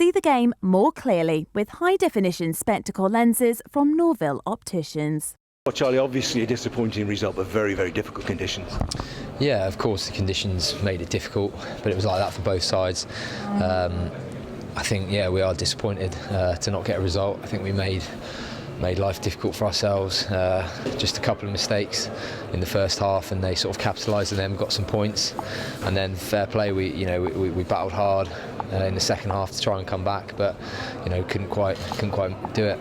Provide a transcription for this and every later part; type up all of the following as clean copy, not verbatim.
See the game more clearly with high-definition spectacle lenses from Norville Opticians. Well, Charlie, obviously a disappointing result, but very, very difficult conditions. Yeah, of course the conditions made it difficult, but it was like that for both sides. I think, yeah, we are disappointed to not get a result. I think we made life difficult for ourselves. Just a couple of mistakes in the first half, and they sort of capitalised on them, got some points, and then fair play. We battled hard in the second half to try and come back, but couldn't quite do it.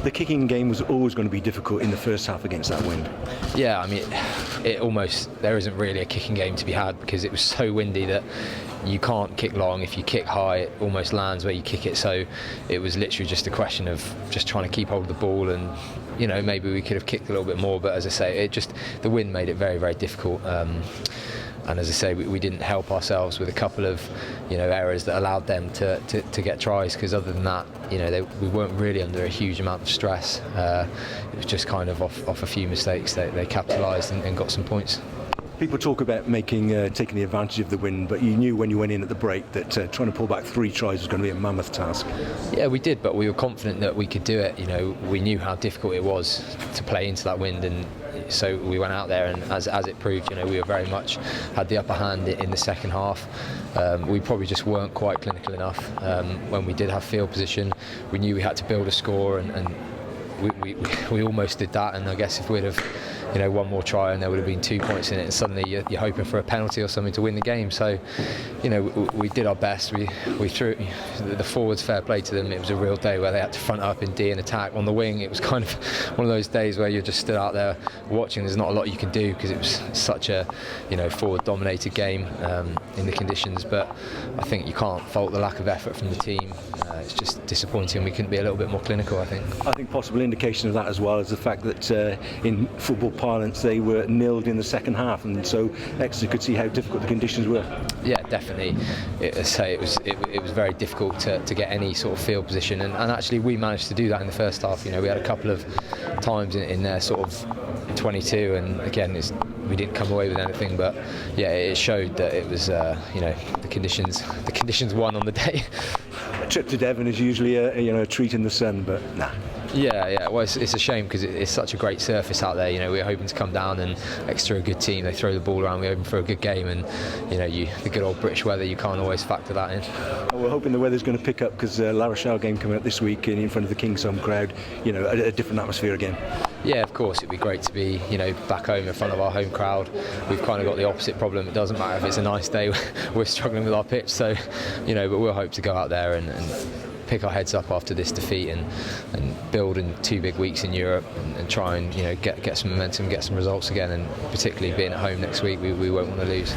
The kicking game was always going to be difficult in the first half against that wind. Yeah, I mean, there isn't really a kicking game to be had because it was so windy that you can't kick long. If you kick high, it almost lands where you kick it. So it was literally just a question of just trying to keep hold of the ball, and maybe we could have kicked a little bit more. But as I say, the wind made it very, very difficult. And as I say, we didn't help ourselves with a couple of errors that allowed them to get tries, because other than that, we weren't really under a huge amount of stress. It was just kind of off a few mistakes they capitalised and got some points. People talk about taking the advantage of the wind, but you knew when you went in at the break that trying to pull back 3 tries was going to be a mammoth task. Yeah, we did, but we were confident that we could do it. We knew how difficult it was to play into that wind, and so we went out there, and as it proved, we were very much had the upper hand in the second half. We probably just weren't quite clinical enough when we did have field position. We knew we had to build a score, and we almost did that. And I guess if we'd have one more try and there would have been 2 points in it, and suddenly you're hoping for a penalty or something to win the game. So we did our best. We threw the forwards, fair play to them. It was a real day where they had to front up in D and attack on the wing. It was kind of one of those days where you're just stood out there watching. There's not a lot you can do because it was such a forward dominated game in the conditions. But I think you can't fault the lack of effort from the team. It's just disappointing we couldn't be a little bit more clinical, I think possible indication of that as well is the fact that in football parlance they were nilled in the second half, and so Exeter could see how difficult the conditions were. Yeah, definitely. It was very difficult to get any sort of field position, and actually we managed to do that in the first half. We had a couple of times in their sort of 22, and again we didn't come away with anything, but yeah, it showed that it was the conditions won on the day. A trip to Devon is usually a treat in the sun, but nah. Yeah. Well, it's a shame because it's such a great surface out there. We were hoping to come down, and Exeter are a good team. They throw the ball around. We're hoping for a good game, and the good old British weather. You can't always factor that in. Well, we're hoping the weather's going to pick up because La Rochelle game coming up this week in front of the King's home crowd. A different atmosphere again. Yeah, of course, it'd be great to be back home in front of our home crowd. We've kind of got the opposite problem. It doesn't matter if it's a nice day. We're struggling with our pitch, so but we'll hope to go out there and pick our heads up after this defeat and build in 2 big weeks in Europe and try and get some momentum, get some results again, and particularly being at home next week, we won't want to lose.